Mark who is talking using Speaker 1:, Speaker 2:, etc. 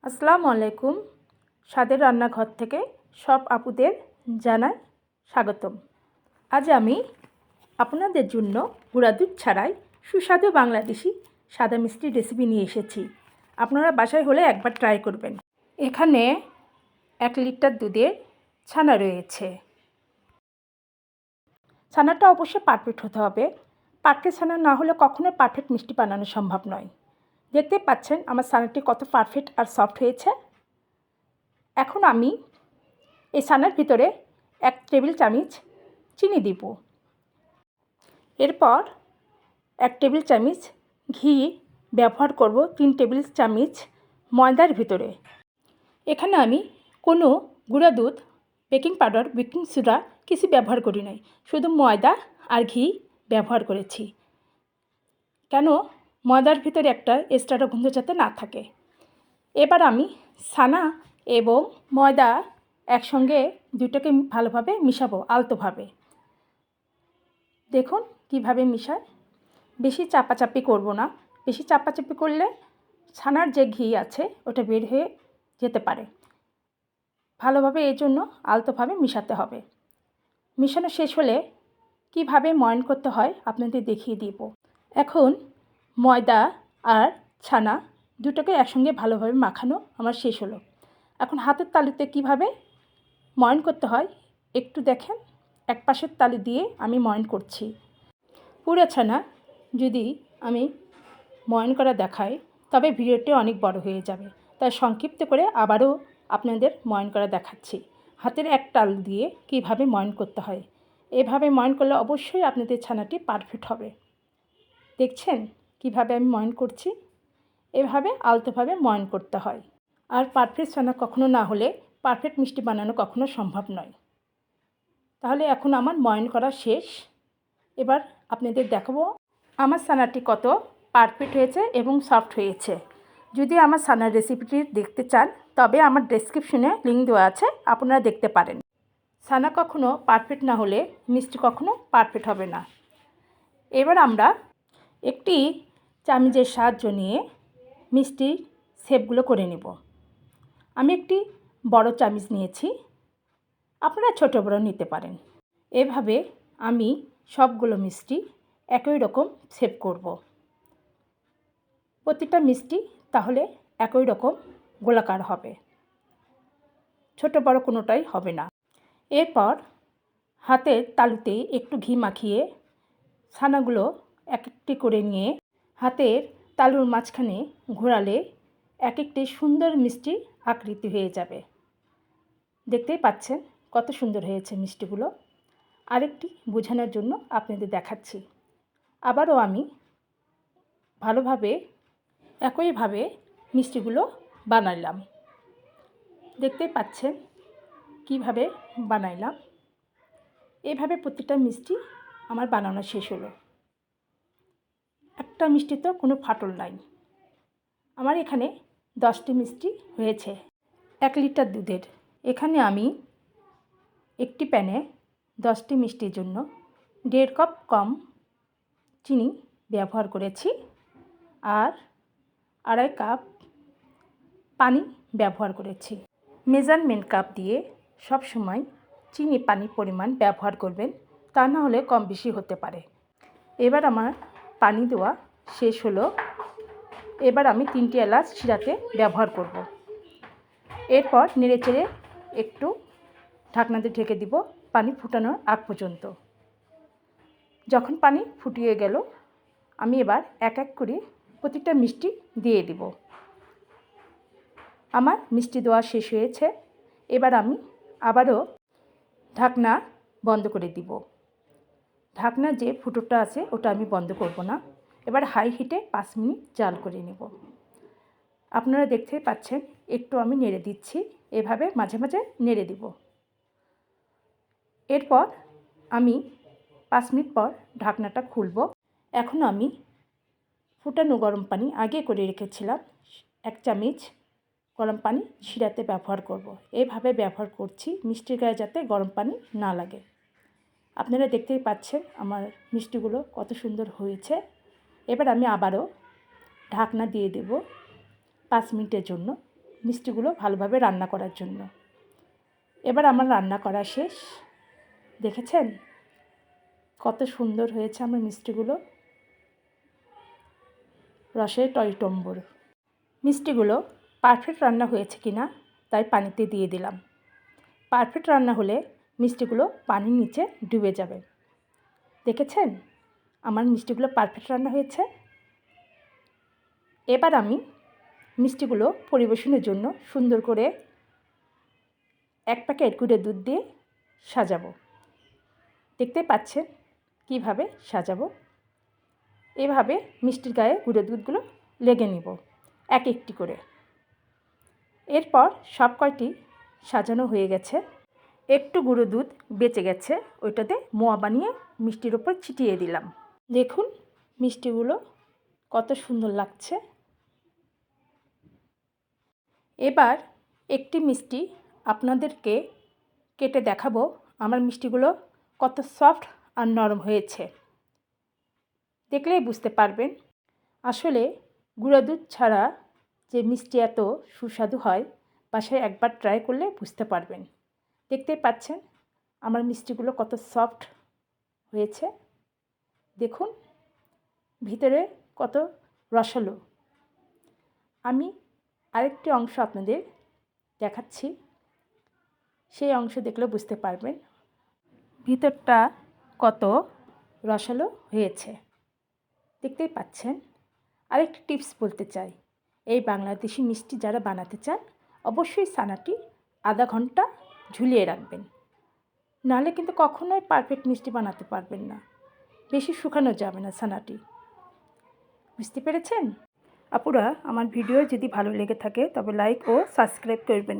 Speaker 1: আসসালামু আলাইকুম। স্বাদের রান্নাঘর থেকে সব আপুদের জানাই স্বাগতম। আজ আমি আপনাদের জন্য গুঁড়া দুধ ছাড়াই সুস্বাদু বাংলাদেশি সাদা মিষ্টির রেসিপি নিয়ে এসেছি। আপনারা বাসায় হলে একবার ট্রাই করবেন। এখানে 1 লিটার দুধের ছানা রয়েছে। ছানাটা অবশ্যই পারফেক্ট হতে হবে। পারফেক্ট ছানা না হলে কখনোই পারফেক্ট মিষ্টি বানানো সম্ভব নয়। দেখতেই পাচ্ছেন আমার ছানাটি কত পারফেক্ট আর সফট হয়েছে। এখন আমি এই ছানার ভিতরে 1 টেবিল চামচ চিনি দিব। এরপর 1 টেবিল চামচ ঘি ব্যবহার করব 3 টেবিল চামচ ময়দার ভিতরে। এখানে আমি কোনো গুঁড়া দুধ, বেকিং পাউডার, বেকিং সোডা কিছু ব্যবহার করি নাই, শুধু ময়দা আর ঘি ব্যবহার করেছি। কেন? ময়দার ভিতরে একটা এক্সট্রা গন্ধ যাতে না থাকে। এবার আমি ছানা এবং ময়দা একসঙ্গে দুটোকে ভালোভাবে মিশাবো আলতোভাবে। দেখুন কিভাবে মিশায়। বেশি চাপাচাপি করব না, বেশি চাপাচাপি করলে ছানার যে ঘি আছে ওটা বের হয়ে যেতে পারে। ভালোভাবে এই জন্য আলতোভাবে মিশাতে হবে। মিশানো শেষ হলে কিভাবে ময়ান করতে হয় আপনাদের দেখিয়ে দিব। এখন ময়দা আর ছানা দুটোকে একসঙ্গে ভালোভাবে মাখানো আমার শেষ হলো। এখন হাতের তালুতে কিভাবে ময়ান করতে হয় একটু দেখেন। এক পাশের তালু দিয়ে আমি ময়ান করছি। পুরো ছানা যদি আমি ময়ান করা দেখাই তবে ভিডিওটি অনেক বড় হয়ে যাবে, তাই সংক্ষিপ্ত করে আবারও আপনাদের ময়ান করা দেখাচ্ছি। হাতের এক তালু দিয়ে কিভাবে ময়ান করতে হয়। এভাবে ময়ান করলে অবশ্যই আপনাদের ছানাটি পারফেক্ট হবে। দেখছেন কিভাবে আমি ময়ান করছি। এভাবে আলতোভাবে ময়ান করতে হয়। আর পারফেক্ট ছানা কখনো না হলে পারফেক্ট মিষ্টি বানানো কখনো সম্ভব নয়। তাহলে এখন আমার ময়ান করা শেষ। এবার আপনাদের দেখাবো আমার ছানাটি কত পারফেক্ট হয়েছে এবং সফট হয়েছে। যদি আমার ছানার রেসিপিটি দেখতে চান তবে আমার ডেসক্রিপশনে লিঙ্ক দেওয়া আছে, আপনারা দেখতে পারেন। ছানা কখনো পারফেক্ট না হলে মিষ্টি কখনো পারফেক্ট হবে না। এবার আমরা একটি চামচের সাহায্য নিয়ে মিষ্টির শেপগুলো করে নেব। আমি একটি বড় চামচ নিয়েছি, আপনারা ছোট বড় নিতে পারেন। এভাবে আমি সবগুলো মিষ্টি একই রকম শেপ করব। প্রতিটা মিষ্টি তাহলে একই রকম গোলাকার হবে, ছোট বড় কোনোটাই হবে না। এরপর হাতের তালুতে একটু ঘি মাখিয়ে ছানাগুলো এক একটি করে নিয়ে হাতের তালুর মাঝখানে ঘোরালে এক একটি সুন্দর মিষ্টি আকৃতি হয়ে যাবে। দেখতেই পাচ্ছেন কত সুন্দর হয়েছে মিষ্টিগুলো। আরেকটি বোঝানোর জন্য আপনাদের দেখাচ্ছি। আবারও আমি ভালোভাবে একইভাবে মিষ্টিগুলো বানাইলাম। দেখতেই পাচ্ছেন কিভাবে বানাইলাম। এভাবে প্রতিটা মিষ্টি আমার বানানো শেষ হলো। একটা মিষ্টিতেও কোনো ফাটল নাই। আমার এখানে 10টি মিষ্টি হয়েছে 1 লিটার দুধের। এখানে আমি একটি প্যানে 10টি মিষ্টির জন্য 1.5 কাপ কম চিনি ব্যবহার করেছি আর 2.5 কাপ পানি ব্যবহার করেছি। মেজারমেন্ট কাপ দিয়ে সব সময় চিনি পানির পরিমাণ ব্যবহার করবেন, তা না হলে কম বেশি হতে পারে। এবার আমার পানি দেওয়া শেষ হলো। এবার আমি 3টি এলাচ চিরাতে ব্যবহার করব। এরপর নেড়েচেড়ে একটু ঢাকনা দিয়ে ঢেকে দিব পানি ফুটানোর আগ পর্যন্ত। যখন পানি ফুটিয়ে গেল আমি এবার এক এক করে প্রতিটা মিষ্টি দিয়ে দিব। আমার মিষ্টি দেওয়া শেষ হয়েছে। এবার আমি আবারও ঢাকনা বন্ধ করে দিব। ঢাকনা যে ফুটোটা আছে ওটা আমি বন্ধ করব না। এবার হাই হিটে 5 মিনিট জাল করে নেব। আপনারা দেখতেই পাচ্ছেন একটু আমি নেড়ে দিচ্ছি, এভাবে মাঝে মাঝে নেড়ে দিব। এরপর আমি 5 মিনিট পর ঢাকনাটা খুলব। এখন আমি ফুটানো গরম পানি আগে করে রেখেছিলাম 1 চামচ গরম পানি শিরাতে ব্যবহার করব। এভাবে ব্যবহার করছি মিষ্টির গায়ে যাতে গরম পানি না লাগে। আপনারা দেখতেই পাচ্ছেন আমার মিষ্টিগুলো কত সুন্দর হয়েছে। এবার আমি আবারও ঢাকনা দিয়ে দেব 5 মিনিটের জন্য মিষ্টিগুলো ভালোভাবে রান্না করার জন্য। এবার আমার রান্না করা শেষ। দেখেছেন কত সুন্দর হয়েছে আমার মিষ্টিগুলো, রসে টইটম্বুর। মিষ্টিগুলো পারফেক্ট রান্না হয়েছে কি না তাই পানিতে দিয়ে দিলাম। পারফেক্ট রান্না হলে মিষ্টিগুলো পানির নিচে ডুবে যাবে। দেখেছেন আমার মিষ্টিগুলো পারফেক্ট রান্না হয়েছে। এবার আমি মিষ্টিগুলো পরিবেশনের জন্য সুন্দর করে 1 প্যাকেট গুঁড়ো দুধ দিয়ে সাজাবো। দেখতে পাচ্ছেন কিভাবে সাজাবো। এভাবে মিষ্টির গায়ে গুঁড়ো দুধগুলো লেগে নিব এক একটি করে। এরপর সব কয়টি সাজানো হয়ে গেছে। একটু গুঁড়ো দুধ বেঁচে গেছে, ওইটাতে মোয়া বানিয়ে মিষ্টির ওপর ছিটিয়ে দিলাম। দেখুন মিষ্টিগুলো কত সুন্দর লাগছে। এবার একটি মিষ্টি আপনাদেরকে কেটে দেখাবো আমার মিষ্টিগুলো কত সফট আর নরম হয়েছে। দেখলেই বুঝতে পারবেন আসলে গুঁড়ো দুধ ছাড়া যে মিষ্টি এত সুস্বাদু হয় বাসায় একবার ট্রাই করলে বুঝতে পারবেন। দেখতেই পাচ্ছেন আমার মিষ্টিগুলো কত সফট হয়েছে। দেখুন ভিতরে কত রসালো। আমি আরেকটি অংশ আপনাদের দেখাচ্ছি, সেই অংশ দেখলে বুঝতে পারবেন ভিতরটা কত রসালো হয়েছে। দেখতেই পাচ্ছেন। আরেকটি টিপস বলতে চাই, এই বাংলাদেশি মিষ্টি যারা বানাতে চান অবশ্যই ছানাটি আধা ঘন্টা ঝুলিয়ে রাখবেন, নাহলে কিন্তু কখনোই পারফেক্ট মিষ্টি বানাতে পারবেন না। বেশি শুকানো যাবে না ছানাটি। বুঝতে পেরেছেন? আপুরা আমার ভিডিও যদি ভালো লেগে থাকে তবে লাইক ও সাবস্ক্রাইব করবেন।